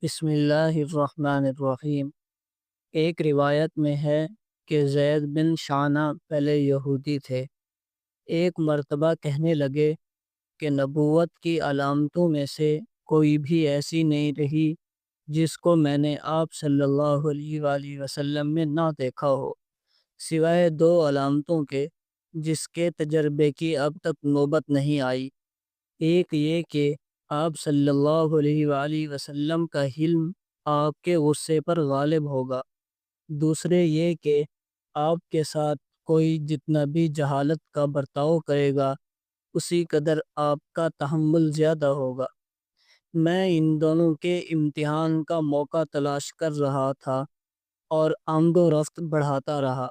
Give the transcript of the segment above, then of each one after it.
بسم اللہ الرحمن الرحیم۔ ایک روایت میں ہے کہ زید بن شانہ پہلے یہودی تھے۔ ایک مرتبہ کہنے لگے کہ نبوت کی علامتوں میں سے کوئی بھی ایسی نہیں رہی جس کو میں نے آپ صلی اللہ علیہ وآلہ وسلم میں نہ دیکھا ہو، سوائے دو علامتوں کے جس کے تجربے کی اب تک نوبت نہیں آئی۔ ایک یہ کہ آپ صلی اللہ علیہ وآلہ وسلم کا حلم آپ کے غصے پر غالب ہوگا۔ دوسرے یہ کہ آپ کے ساتھ کوئی جتنا بھی جہالت کا برتاؤ کرے گا اسی قدر آپ کا تحمل زیادہ ہوگا۔ میں ان دونوں کے امتحان کا موقع تلاش کر رہا تھا اور آمد و رفت بڑھاتا رہا۔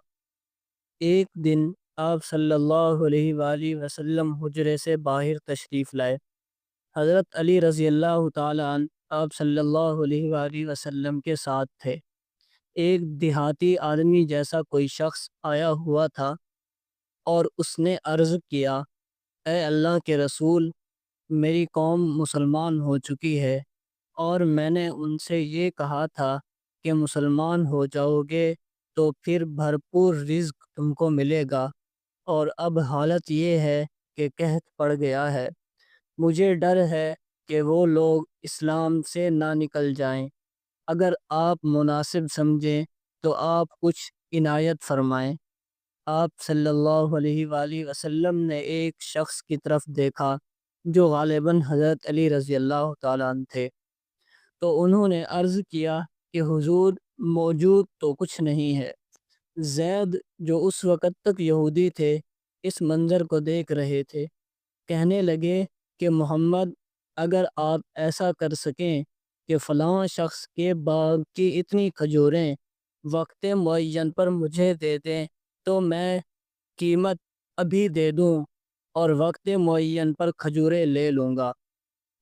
ایک دن آپ صلی اللہ علیہ وآلہ وسلم حجرے سے باہر تشریف لائے۔ حضرت علی رضی اللہ تعالیٰ عنہ آپ صلی اللہ علیہ وآلہ وسلم کے ساتھ تھے۔ ایک دیہاتی آدمی جیسا کوئی شخص آیا ہوا تھا اور اس نے عرض کیا، اے اللہ کے رسول، میری قوم مسلمان ہو چکی ہے اور میں نے ان سے یہ کہا تھا کہ مسلمان ہو جاؤ گے تو پھر بھرپور رزق تم کو ملے گا، اور اب حالت یہ ہے کہ قحط پڑ گیا ہے۔ مجھے ڈر ہے کہ وہ لوگ اسلام سے نہ نکل جائیں۔ اگر آپ مناسب سمجھیں تو آپ کچھ عنایت فرمائیں۔ آپ صلی اللہ علیہ وآلہ وسلم نے ایک شخص کی طرف دیکھا جو غالباً حضرت علی رضی اللہ تعالیٰ عنہ تھے، تو انہوں نے عرض کیا کہ حضور، موجود تو کچھ نہیں ہے۔ زید جو اس وقت تک یہودی تھے اس منظر کو دیکھ رہے تھے۔ کہنے لگے کہ محمد، اگر آپ ایسا کر سکیں کہ فلاں شخص کے باغ کی اتنی کھجوریں وقت معین پر مجھے دے دیں تو میں قیمت ابھی دے دوں اور وقت معین پر کھجوریں لے لوں گا۔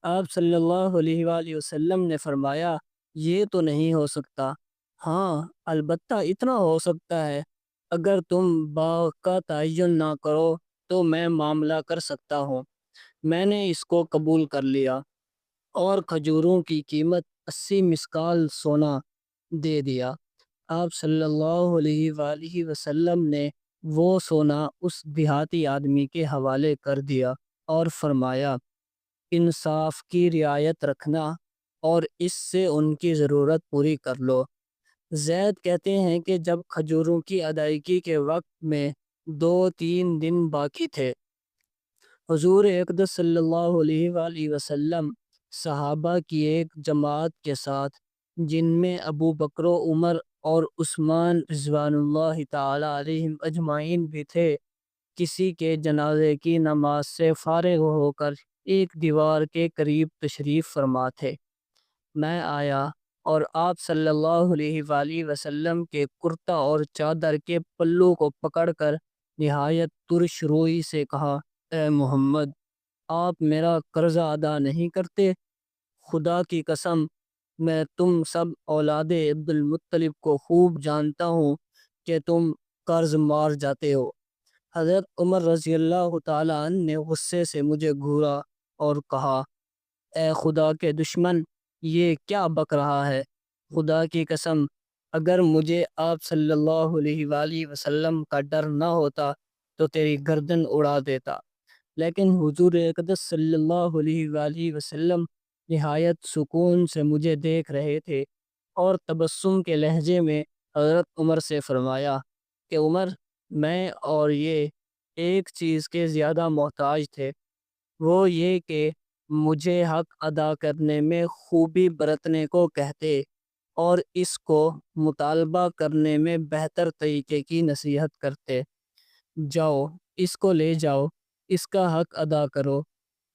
آپ صلی اللہ علیہ وآلہ وسلم نے فرمایا، یہ تو نہیں ہو سکتا۔ ہاں، البتہ اتنا ہو سکتا ہے، اگر تم باغ کا تعین نہ کرو تو میں معاملہ کر سکتا ہوں۔ میں نے اس کو قبول کر لیا اور کھجوروں کی قیمت 80 مسکال سونا دے دیا۔ آپ صلی اللہ علیہ وآلہ وسلم نے وہ سونا اس دیہاتی آدمی کے حوالے کر دیا اور فرمایا، انصاف کی رعایت رکھنا اور اس سے ان کی ضرورت پوری کر لو۔ زید کہتے ہیں کہ جب کھجوروں کی ادائیگی کے وقت میں 2-3 دن باقی تھے، حضور اقدس صلی اللہ علیہ وآلہ وسلم صحابہ کی ایک جماعت کے ساتھ، جن میں ابو بکر و عمر اور عثمان رضوان اللہ تعالی علیہم اجمعین بھی تھے، کسی کے جنازے کی نماز سے فارغ ہو کر ایک دیوار کے قریب تشریف فرما تھے۔ میں آیا اور آپ صلی اللہ علیہ وآلہ وسلم کے کرتا اور چادر کے پلو کو پکڑ کر نہایت ترش روئی سے کہا، اے محمد، آپ میرا قرضہ ادا نہیں کرتے؟ خدا کی قسم، میں تم سب اولاد عبد المطلب کو خوب جانتا ہوں کہ تم قرض مار جاتے ہو۔ حضرت عمر رضی اللہ تعالیٰ عنہ نے غصے سے مجھے گھورا اور کہا، اے خدا کے دشمن، یہ کیا بک رہا ہے؟ خدا کی قسم، اگر مجھے آپ صلی اللہ علیہ وآلہ وسلم کا ڈر نہ ہوتا تو تیری گردن اڑا دیتا۔ لیکن حضور اقدس صلی اللہ علیہ وآلہ وسلم نہایت سکون سے مجھے دیکھ رہے تھے اور تبسم کے لہجے میں حضرت عمر سے فرمایا کہ عمر، میں اور یہ ایک چیز کے زیادہ محتاج تھے، وہ یہ کہ مجھے حق ادا کرنے میں خوبی برتنے کو کہتے اور اس کو مطالبہ کرنے میں بہتر طریقے کی نصیحت کرتے۔ جاؤ، اس کو لے جاؤ، اس کا حق ادا کرو،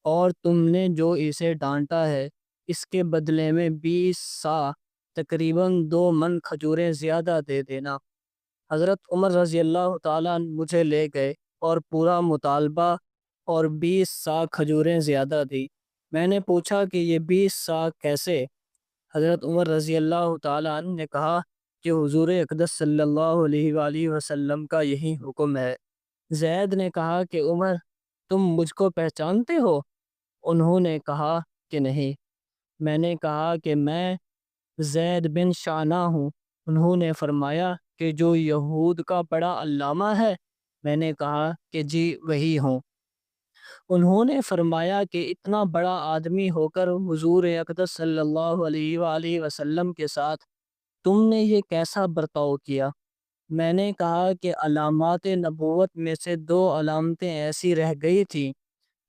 اور تم نے جو اسے ڈانٹا ہے اس کے بدلے میں 20 سا تقریباً 2 من کھجوریں زیادہ دے دینا۔ حضرت عمر رضی اللہ تعالیٰ عنہ مجھے لے گئے اور پورا مطالبہ اور 20 سا کھجوریں زیادہ دی۔ میں نے پوچھا کہ یہ 20 سا کیسے؟ حضرت عمر رضی اللہ تعالیٰ عنہ نے کہا کہ حضور اقدس صلی اللہ علیہ وآلہ وسلم کا یہی حکم ہے۔ زید نے کہا کہ عمر، تم مجھ کو پہچانتے ہو؟ انہوں نے کہا کہ نہیں۔ میں نے کہا کہ میں زید بن شانہ ہوں۔ انہوں نے فرمایا کہ جو یہود کا بڑا علامہ ہے؟ میں نے کہا کہ جی وہی ہوں۔ انہوں نے فرمایا کہ اتنا بڑا آدمی ہو کر حضور اقدس صلی اللہ علیہ وآلہ وسلم کے ساتھ تم نے یہ کیسا برتاؤ کیا؟ میں نے کہا کہ علامات نبوت میں سے 2 علامتیں ایسی رہ گئی تھیں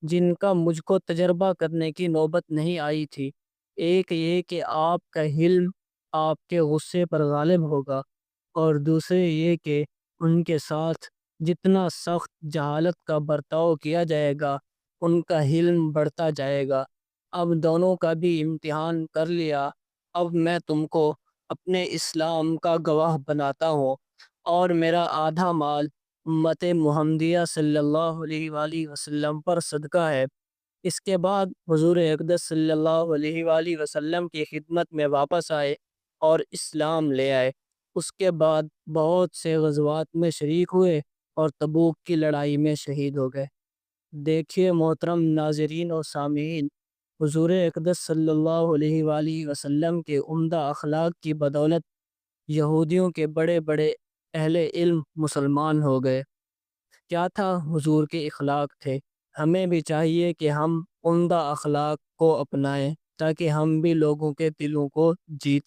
جن کا مجھ کو تجربہ کرنے کی نوبت نہیں آئی تھی۔ ایک یہ کہ آپ کا حلم آپ کے غصے پر غالب ہوگا، اور دوسرے یہ کہ ان کے ساتھ جتنا سخت جہالت کا برتاؤ کیا جائے گا ان کا حلم بڑھتا جائے گا۔ اب دونوں کا بھی امتحان کر لیا۔ اب میں تم کو اپنے اسلام کا گواہ بناتا ہوں، اور میرا آدھا مال امت محمدیہ صلی اللہ علیہ وآلہ وسلم پر صدقہ ہے۔ اس کے بعد حضور اقدس صلی اللہ علیہ وآلہ وسلم کی خدمت میں واپس آئے اور اسلام لے آئے۔ اس کے بعد بہت سے غزوات میں شریک ہوئے اور تبوک کی لڑائی میں شہید ہو گئے۔ دیکھیے محترم ناظرین و سامعین، حضور اقدس صلی اللہ علیہ وآلہ وسلم کے عمدہ اخلاق کی بدولت یہودیوں کے بڑے بڑے اہل علم مسلمان ہو گئے۔ کیا تھا حضور کے اخلاق تھے۔ ہمیں بھی چاہیے کہ ہم عمدہ اخلاق کو اپنائیں تاکہ ہم بھی لوگوں کے دلوں کو جیت